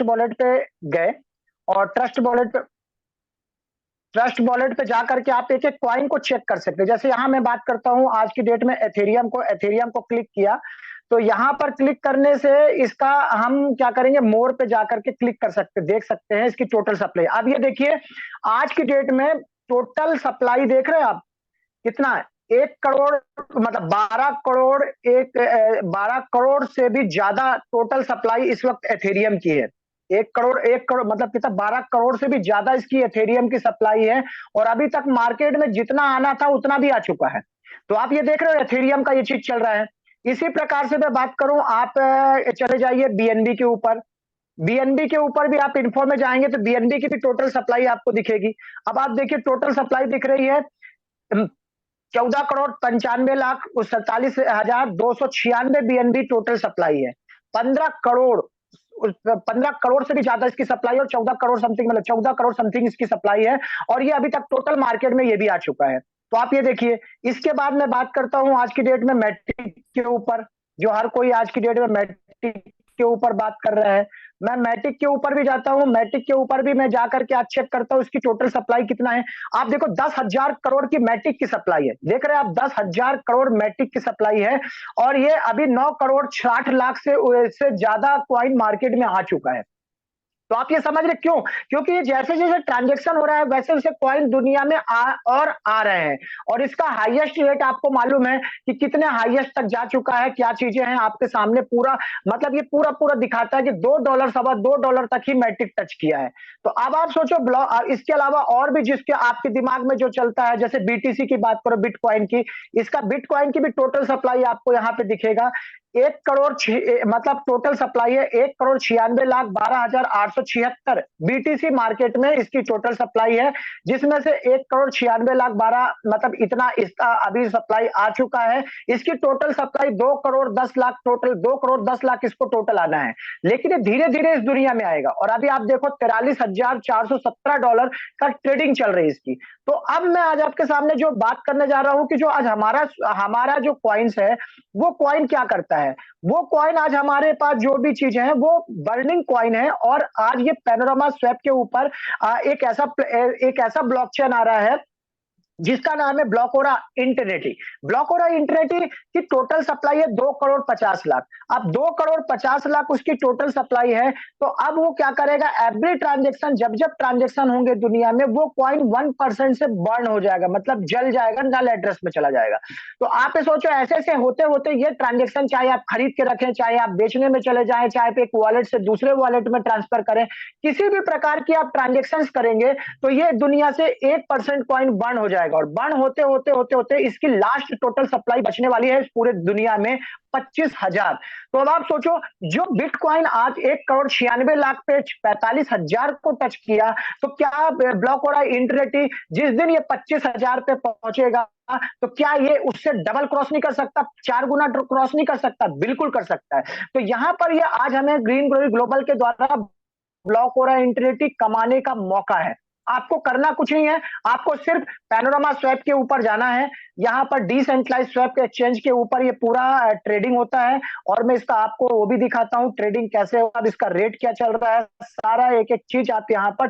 Wallet पे गए और ट्रस्ट वॉलेट पे जा करके आप एक-एक कॉइन को चेक कर सकते हैं। जैसे यहाँ मैं बात करता हूँ आज की डेट में एथेरियम को क्लिक किया, तो यहाँ पर क्लिक करने से इसका हम क्या करेंगे, मोर पे जाकर के क्लिक कर सकते देख सकते हैं इसकी टोटल सप्लाई। अब ये देखिए आज की डेट में टोटल सप्लाई देख रहे हैं आप कितना है? 1 करोड़ मतलब 12 करोड़ 12 करोड़ से भी ज्यादा टोटल सप्लाई इस वक्त एथेरियम की है। 1 करोड़ मतलब कितना 12 करोड़ से भी ज्यादा इसकी एथेरियम की सप्लाई है और अभी तक मार्केट में जितना आना था उतना भी आ चुका है। तो आप ये देख रहे हो एथेरियम का ये चीज चल रहा है। इसी प्रकार से मैं बात करूं, आप चले जाइए बीएनबी के ऊपर। बीएनबी के ऊपर भी आप इन्फो में जाएंगे तो बीएनबी की भी टोटल सप्लाई आपको दिखेगी। अब आप देखिए टोटल सप्लाई दिख रही है 14 crore 95 lakh 47,296 BNB total supply है। 15 करोड़ से भी ज्यादा इसकी सप्लाई और 14 करोड़ समथिंग मतलब 14 करोड़ समथिंग इसकी सप्लाई है और ये अभी तक टोटल मार्केट में ये भी आ चुका है। तो आप ये देखिए, इसके बाद मैं बात करता हूं आज की डेट में मैटिक के ऊपर, जो हर कोई आज की डेट में मैटिक के ऊपर बात कर रहा है। मैं मैटिक के ऊपर भी जाता हूं, मैटिक के ऊपर भी मैं जाकर के आज चेक करता हूं इसकी टोटल सप्लाई कितना है। आप देखो 10,000 करोड़ की मैटिक की सप्लाई है, देख रहे हैं आप 10,000 करोड़ मैटिक की सप्लाई है और ये अभी 9 करोड़ 60 लाख से ज्यादा कॉइन मार्केट में आ चुका है। तो आप ये समझ रहे क्यों? क्योंकि जैसे जैसे ट्रांजैक्शन हो रहा है वैसे वैसे कॉइन दुनिया में आ रहे हैं और इसका हाईएस्ट रेट आपको मालूम है कि कितने हाईएस्ट तक जा चुका है, क्या चीजें हैं आपके सामने पूरा मतलब ये पूरा दिखाता है कि $2 सवा $2 तक ही मैट्रिक टच किया है। तो अब आप सोचो ब्लॉक इसके अलावा और भी जिसके आपके दिमाग में जो चलता है, जैसे बीटीसी की बात करो, बिटकॉइन की, इसका बिटकॉइन की भी टोटल सप्लाई आपको यहाँ पे दिखेगा। 1 करोड़ मतलब टोटल सप्लाई है 1,96,12,876 बीटीसी मार्केट में इसकी टोटल सप्लाई है, जिसमें से 1,96,12,000 मतलब इतना इसका अभी सप्लाई आ चुका है। इसकी total supply 2 crore 10 lakh total 2 crore 10 lakh इसको टोटल आना है, लेकिन ये धीरे धीरे इस दुनिया में आएगा और अभी आप देखो $43,417 का ट्रेडिंग चल रही है इसकी। तो अब मैं आज आपके सामने जो बात करने जा रहा हूं कि जो आज हमारा जो कॉइन्स है वो कॉइन क्या करता है। वो कॉइन आज हमारे पास जो भी चीजें हैं वो बर्निंग कॉइन है और आज ये पैनोरामा स्वैप के ऊपर एक ऐसा ब्लॉकचेन आ रहा है जिसका नाम है ब्लॉकोरा इंटरनेटी। ब्लॉकोरा इंटरनेटी की टोटल सप्लाई है 2 करोड़ 50 लाख। अब 2 करोड़ 50 लाख उसकी टोटल सप्लाई है, तो अब वो क्या करेगा, एवरी ट्रांजेक्शन जब जब ट्रांजेक्शन होंगे दुनिया में वो कॉइन 1% से बर्न हो जाएगा, मतलब जल जाएगा, नल एड्रेस में चला जाएगा। तो आप ये सोचो ऐसे ऐसे होते होते ये ट्रांजेक्शन चाहे आप खरीद के रखें, चाहे आप बेचने में चले जाएं, चाहे आप एक वॉलेट से दूसरे वॉलेट में ट्रांसफर करें, किसी भी प्रकार की आप ट्रांजेक्शन करेंगे तो ये दुनिया से 1% कॉइन बर्न हो जाएगा और बर्न होते इसकी लास्ट टोटल सप्लाई बचने वाली है इस पूरे दुनिया में 25,000। तो अब आप सोचो जो बिटकॉइन आज 1 करोड़ 96 लाख पे 45,000 को टच किया, तो क्या ब्लॉकोरा इंटरनेटी जिस दिन ये 25,000 पे पहुंचेगा तो क्या ये उससे डबल क्रॉस नहीं कर सकता, 4 गुना क्रॉस नहीं कर सकता? बिल्कुल कर सकता है। तो यहां पर ये आज हमें ग्रीन ग्लोबल के द्वारा ब्लॉकोरा इंटरनेटी कमाने का मौका है। आपको करना कुछ नहीं है, आपको सिर्फ पैनोरामा स्वैप के ऊपर जाना है। यहाँ पर डिसेंट्रलाइज्ड स्वैप एक्सचेंज के ऊपर ये पूरा ट्रेडिंग होता है और मैं इसका आपको वो भी दिखाता हूँ ट्रेडिंग कैसे होगा, इसका रेट क्या चल रहा है, सारा एक एक चीज आप यहाँ पर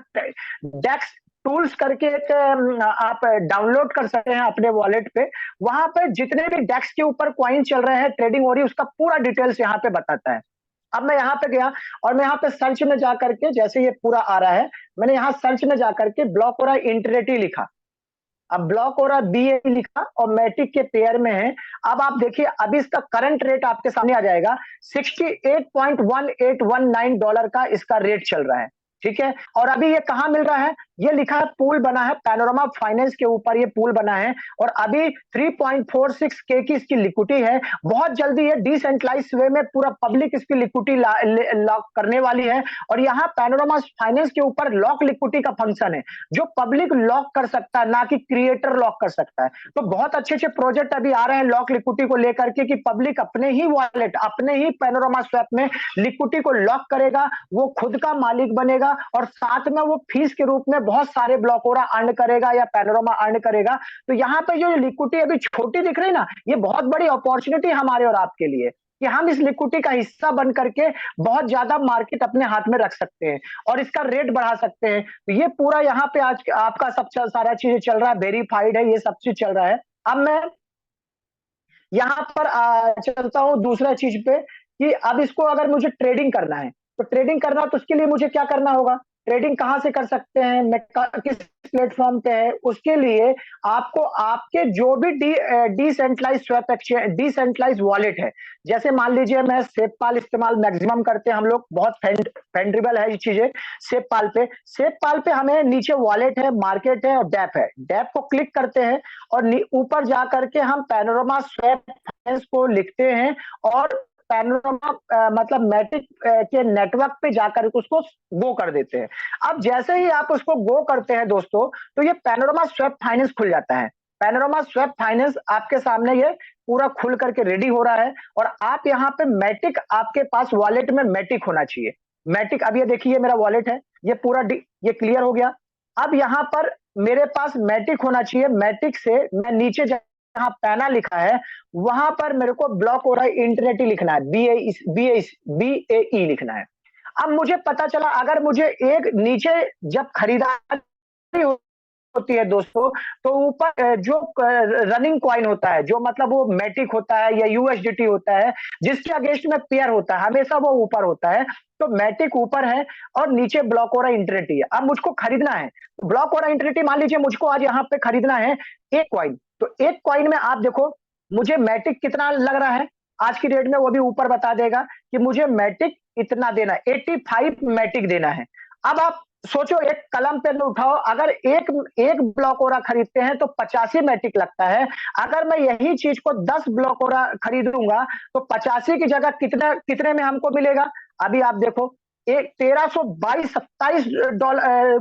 डेक्स टूल्स करके एक आप डाउनलोड कर सकते हैं अपने वॉलेट पे। वहां पे जितने भी डेक्स के ऊपर कॉइन चल रहे हैं, ट्रेडिंग हो रही है, उसका पूरा डिटेल्स यहाँ पे बताता है। अब मैं यहाँ पे गया और मैं यहाँ पे सर्च में जाकर के, जैसे ये पूरा आ रहा है, मैंने यहाँ सर्च में जाकर के ब्लॉकोरा इंटरनेटी लिखा। अब ब्लॉकोरा BA लिखा और मैटिक के पेयर में है। अब आप देखिए अभी इसका करंट रेट आपके सामने आ जाएगा, $68.1819 का इसका रेट चल रहा है, ठीक है। और अभी ये कहाँ मिल रहा है, ये लिखा है पूल बना है पैनोरामा फाइनेंस के ऊपर, ये पूल बना है और अभी 3.46 के की इसकी लिक्विडिटी है। बहुत जल्दी ये डिसेंट्रलाइज वे में पूरा पब्लिक इसकी लिक्विडिटी लॉक करने वाली है और यहाँ पैनोरामा फाइनेंस के ऊपर लॉक लिक्विडिटी का फंक्शन है जो पब्लिक लॉक कर सकता है, ना कि क्रिएटर लॉक कर सकता है। तो बहुत अच्छे अच्छे प्रोजेक्ट अभी आ रहे हैं लॉक लिक्विडिटी को लेकर के कि पब्लिक अपने ही वॉलेट, अपने ही पैनोरामा स्वैप में लिक्विडिटी को लॉक करेगा, वो खुद का मालिक बनेगा और साथ में वो फीस के रूप में बहुत सारे ब्लॉकोरा अर्न करेगा या पैनोरामा अर्न करेगा। तो यहाँ पे जो लिक्विडिटी अभी छोटी दिख रही है ना, ये बहुत बड़ी अपॉर्चुनिटी हमारे और आपके लिए। कि हम इस लिक्विडिटी का हिस्सा बन करके बहुत ज्यादा मार्केट अपने हाथ में रख सकते हैं और इसका रेट बढ़ा सकते हैं। तो ये पूरा यहाँ पे आज आपका सब सारा चीजें चल रहा है, वेरीफाइड है, ये सब चीज चल रहा है। अब मैं यहाँ पर चलता हूँ दूसरा चीज पे कि अब इसको अगर मुझे ट्रेडिंग करना है, तो ट्रेडिंग करना तो उसके लिए मुझे क्या करना होगा, ट्रेडिंग कहाँ से कर सकते हैं, मैं किस प्लेटफॉर्म पे है, उसके लिए आपको आपके जो भी decentralize swap exchange, decentralize wallet है, जैसे मान लीजिए मैं सेपपाल इस्तेमाल मैक्सिमम करते हैं हम लोग, बहुत फेंड्रेबल है ये चीजें। सेपपाल पे हमें नीचे वॉलेट है, मार्केट है और डैप है। डैप को क्लिक करते हैं और ऊपर जा करके हम पैनोरमा स्वैप फाइनेंस को लिखते हैं और पैनोरमा मतलब मैटिक के नेटवर्क पे जाकर उसको गो कर देते हैं। अब जैसे ही आप उसको गो करते हैं दोस्तों, तो ये पैनोरमा स्वैप फाइनेंस खुल जाता है। पैनोरमा स्वैप फाइनेंस आपके सामने ये पूरा खुल करके रेडी हो रहा है और आप यहाँ पे मैटिक, आपके पास वॉलेट में मैटिक होना चाहिए। मैटिक, अब ये देखिए मेरा वॉलेट है, ये पूरा ये क्लियर हो गया। अब यहाँ पर मेरे पास मैटिक होना चाहिए। मैटिक से मैं नीचे जहां पैना लिखा है वहां पर मेरे को ब्लॉक हो रहा है इंटरनेट ही लिखना है, BAE लिखना है। अब मुझे पता चला अगर मुझे एक नीचे जब खरीदारी होती है दोस्तों, तो ऊपर जो रनिंग कॉइन होता है, जो मतलब वो मैटिक होता है या USDT होता है, जिसके अगेंस्ट में पेयर होता है, हमेशा वो ऊपर होता है। तो मैटिक ऊपर है और नीचे ब्लॉक हो रहा इंटरनेटी है। अब मुझको खरीदना है, ब्लॉक हो रहा इंटरनेटी, मान लीजिए मुझको आज यहाँ पे खरीदना है एक कॉइन, तो एक कॉइन में आप देखो मुझे मैटिक कितना लग रहा है आज की डेट में, वो भी ऊपर बता देगा कि मुझे मैटिक इतना देना, 85 मैटिक देना है। अब आप सोचो, एक कलम पेन उठाओ, अगर एक एक ब्लॉक ओरा खरीदते हैं तो 85 मैटिक लगता है। अगर मैं यही चीज को 10 ब्लॉक ओरा खरीदूंगा तो 85 की जगह कितने में हमको मिलेगा, अभी आप देखो, एक 1322-27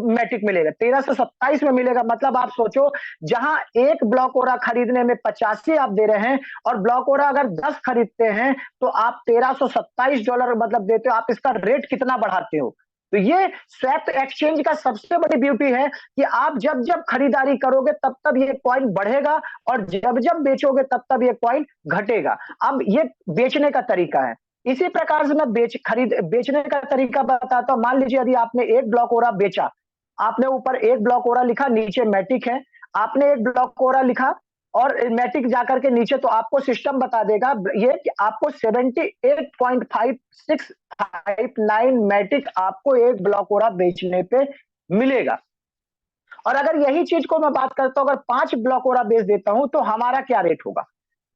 मैटिक मिलेगा, 1327 में मिलेगा। मतलब आप सोचो, जहां एक ब्लॉक ओरा खरीदने में 85 आप दे रहे हैं और ब्लॉक ओरा अगर 10 खरीदते हैं तो आप $1327 मतलब देते हो। आप इसका रेट कितना बढ़ाते हो। तो ये स्वैप एक्सचेंज का सबसे बड़ी ब्यूटी है कि आप जब जब खरीदारी करोगे तब तब ये कॉइन बढ़ेगा और जब जब बेचोगे तब तब ये कॉइन घटेगा। अब ये बेचने का तरीका है। इसी प्रकार से मैं बेचने का तरीका बताता हूं। मान लीजिए यदि आपने एक ब्लॉक ओरा बेचा, आपने ऊपर एक ब्लॉक ओरा लिखा, नीचे मैटिक है, आपने एक ब्लॉक ओरा लिखा और मैटिक जाकर के नीचे, तो आपको सिस्टम बता देगा ये कि आपको 78.5659 मैटिक आपको एक ब्लॉक ओरा बेचने पे मिलेगा। और अगर यही चीज को मैं बात करता हूं, अगर 5 ब्लॉक ओरा बेच देता हूं तो हमारा क्या रेट होगा।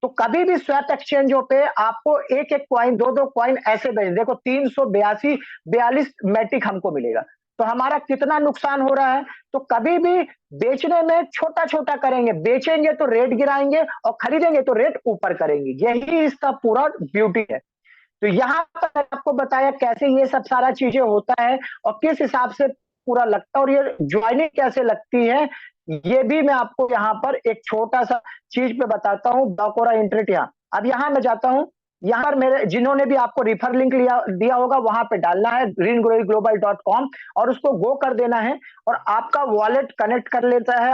तो कभी भी स्वैप एक्सचेंजों पे आपको एक एक कॉइन, दो दो कॉइन ऐसे बेच, देखो 342 मैटिक हमको मिलेगा, तो हमारा कितना नुकसान हो रहा है। तो कभी भी बेचने में छोटा छोटा करेंगे, बेचेंगे तो रेट गिराएंगे और खरीदेंगे तो रेट ऊपर करेंगे, यही इसका पूरा ब्यूटी है। तो यहाँ पर आपको बताया कैसे ये सब सारा चीजें होता है और किस हिसाब से पूरा लगता है और ये ज्वाइनिंग कैसे लगती है, ये भी मैं आपको यहाँ पर एक छोटा सा चीज पे बताता हूँ। ब्लॉक ओरा इंटरनेट, यहाँ अब यहाँ मैं जाता हूँ, यहाँ पर मेरे जिन्होंने भी आपको रिफर लिंक दिया होगा वहां पे डालना है greenglobal.com और उसको गो कर देना है और आपका वॉलेट कनेक्ट कर लेता है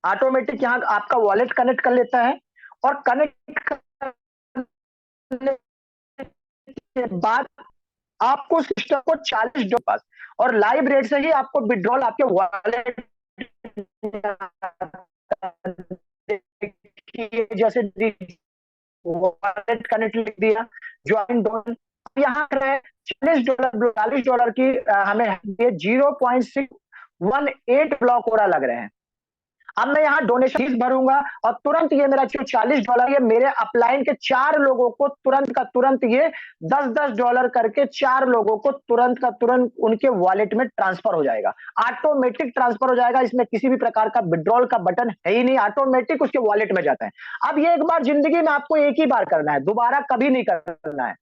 ऑटोमेटिक यहाँ आपका वॉलेट कनेक्ट कर लेता है और कनेक्ट करने के बाद आपको सिस्टम को $40 पास और लाइव रेट से ही आपको विड्रॉल आपके वॉलेट, जैसे वॉलेट कनेक्ट लिख दिया, ज्वाइन डोन, यहाँ $40 की हमें 0.618 ब्लॉक ओरा लग रहे हैं। अब मैं यहाँ डोनेशन फीस भरूंगा और तुरंत ये मेरा जो $40 ये मेरे अपलाइन के 4 लोगों को तुरंत का तुरंत ये $10 करके 4 लोगों को तुरंत का तुरंत उनके वॉलेट में ट्रांसफर हो जाएगा। ऑटोमेटिक ट्रांसफर हो जाएगा, इसमें किसी भी प्रकार का विड्रॉल का बटन है ही नहीं, ऑटोमेटिक उसके वॉलेट में जाता है। अब ये एक बार जिंदगी में आपको एक ही बार करना है, दोबारा कभी नहीं करना है।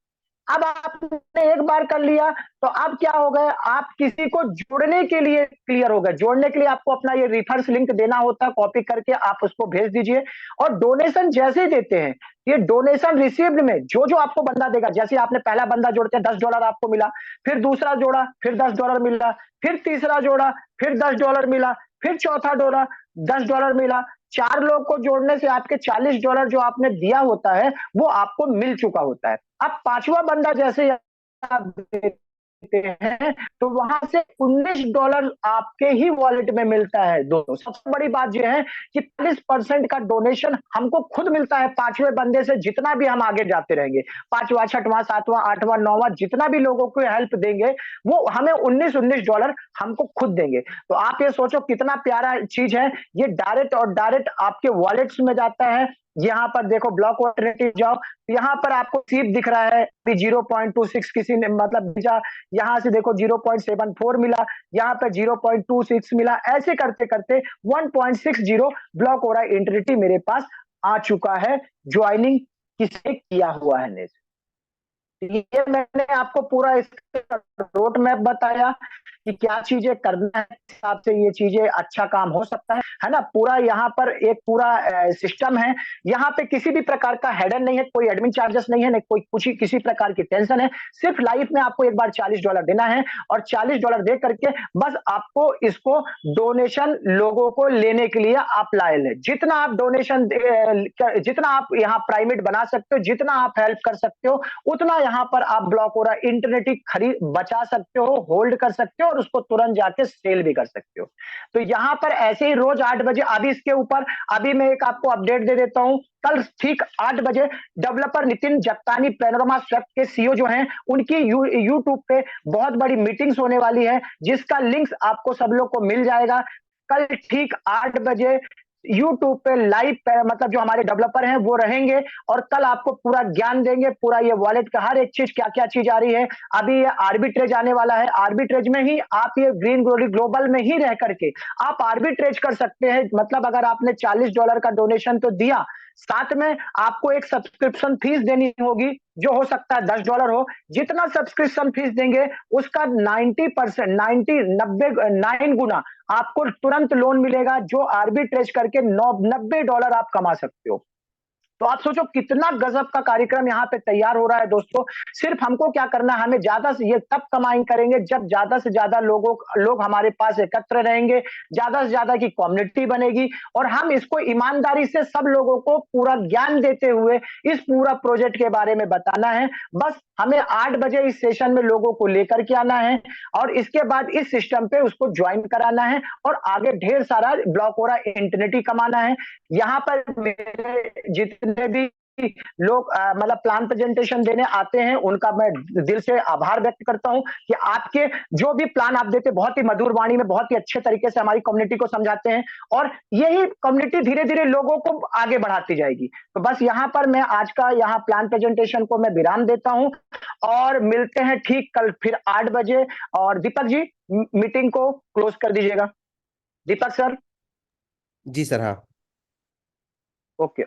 अब आपने एक बार कर लिया तो अब क्या हो गया, आप किसी को जोड़ने के लिए क्लियर हो गए। जोड़ने के लिए आपको अपना ये रेफरेंस लिंक देना होता है, कॉपी करके आप उसको भेज दीजिए और डोनेशन जैसे ही देते हैं, ये डोनेशन रिसीव्ड में जो जो आपको बंदा देगा, जैसे आपने पहला बंदा जोड़ते हैं $10 आपको मिला, फिर दूसरा जोड़ा फिर $10 मिला, फिर तीसरा जोड़ा फिर $10 मिला, फिर चौथा डोला $10 मिला। 4 लोग को जोड़ने से आपके $40 जो आपने दिया होता है, वो आपको मिल चुका होता है। अब 5वां बंदा जैसे आप देते हैं, तो वहां से $19 आपके ही वॉलेट में मिलता है दोस्तों। सबसे बड़ी बात यह है कि 40% का डोनेशन हमको खुद मिलता है 5वें बंदे से, जितना भी हम आगे जाते रहेंगे। 5वां, 6वां, 7वां, 8वां, 9वां जितना भी लोगों को हेल्प देंगे, वो हमें $19 हमको खुद देंगे। तो आप ये सोचो कितना प्यारा चीज है। ये डायरेक्ट आपके वॉलेट्स में जाता है। यहाँ पर देखो ब्लॉक ऑल्टरनेटिव जाओ, यहाँ पर आपको सीप दिख रहा है, 0.26 किसी ने मतलब भेजा, यहाँ से देखो 0.74 मिला, यहाँ पे 0.26 मिला, ऐसे करते करते 1.60 ब्लॉक ओरा इंटिग्रिटी मेरे पास आ चुका है, ज्वाइनिंग किसने किया हुआ है ने। ये मैंने आपको पूरा इसका रोड मैप बताया कि क्या चीजें करना है, हिसाब से ये चीजें अच्छा काम हो सकता है ना। पूरा यहाँ पर एक पूरा सिस्टम है। यहाँ पे किसी भी प्रकार का हेडर नहीं है, कोई एडमिन चार्जेस नहीं है, नहीं कोई कुछ किसी प्रकार की टेंशन है। सिर्फ लाइफ में आपको एक बार $40 देना है और $40 दे करके बस आपको इसको डोनेशन लोगों को लेने के लिए आप लायल है। जितना आप डोनेशन जितना आप यहाँ प्राइवेट बना सकते हो, जितना आप हेल्प कर सकते हो, उतना यहाँ पर आप ब्लॉक ओरा इंटरनेट खरीद बचा सकते हो, होल्ड कर सकते हो और उसको तुरंत जाके सेल भी कर सकते हो। तो यहाँ पर ऐसे ही रोज 8 बजे, अभी इसके ऊपर अभी मैं एक आपको अपडेट दे देता हूं। कल ठीक 8 बजे डेवलपर नितिन जगतानी पैनोरमा स्वेप्ट के सीईओ जो हैं, उनकी यूट्यूब पे बहुत बड़ी मीटिंग्स होने वाली है, जिसका लिंक्स आपको सब लोग को मिल जाएगा। कल ठीक 8 बजे यूट्यूब पे लाइव मतलब जो हमारे डेवलपर हैं वो रहेंगे और कल आपको पूरा ज्ञान देंगे, पूरा ये वॉलेट का हर एक चीज, क्या क्या चीज आ रही है। अभी ये आर्बिट्रेज आने वाला है, आर्बिट्रेज में ही आप ये ग्रीन ग्लोरी ग्लोबल में ही रह करके आप आर्बिट्रेज कर सकते हैं। मतलब अगर आपने $40 का डोनेशन तो दिया, साथ में आपको एक सब्सक्रिप्शन फीस देनी होगी, जो हो सकता है $10 हो। जितना सब्सक्रिप्शन फीस देंगे उसका 90% 9 गुना आपको तुरंत लोन मिलेगा, जो आर्बिट्रेज करके $90 आप कमा सकते हो। तो आप सोचो कितना गजब का कार्यक्रम यहाँ पे तैयार हो रहा है दोस्तों। सिर्फ हमको क्या करना है, हमें ज्यादा से ये तब कमाई करेंगे जब ज्यादा से ज्यादा लोग हमारे पास एकत्र रहेंगे, ज्यादा से ज्यादा की कम्युनिटी बनेगी और हम इसको ईमानदारी से सब लोगों को पूरा ज्ञान देते हुए इस पूरा प्रोजेक्ट के बारे में बताना है। बस हमें 8 बजे इस सेशन में लोगों को लेकर के आना है और इसके बाद इस सिस्टम पे उसको ज्वाइन कराना है और आगे ढेर सारा ब्लॉक ओरा इंटरनेट कमाना है। यहाँ पर मेरे जितने भी लोग मतलब प्लान प्रेजेंटेशन देने आते हैं, उनका मैं दिल से आभार व्यक्त करता हूं कि आपके जो भी प्लान आप देते, बहुत ही मधुर वाणी में बहुत ही अच्छे तरीके से हमारी कम्युनिटी को समझाते हैं और यही कम्युनिटी धीरे धीरे लोगों को आगे बढ़ाती जाएगी। तो बस यहाँ पर मैं आज का यहाँ प्लान प्रेजेंटेशन को मैं विराम देता हूं और मिलते हैं ठीक कल फिर 8 बजे। और दीपक जी मीटिंग को क्लोज कर दीजिएगा। दीपक सर। जी सर। हाँ, ओके।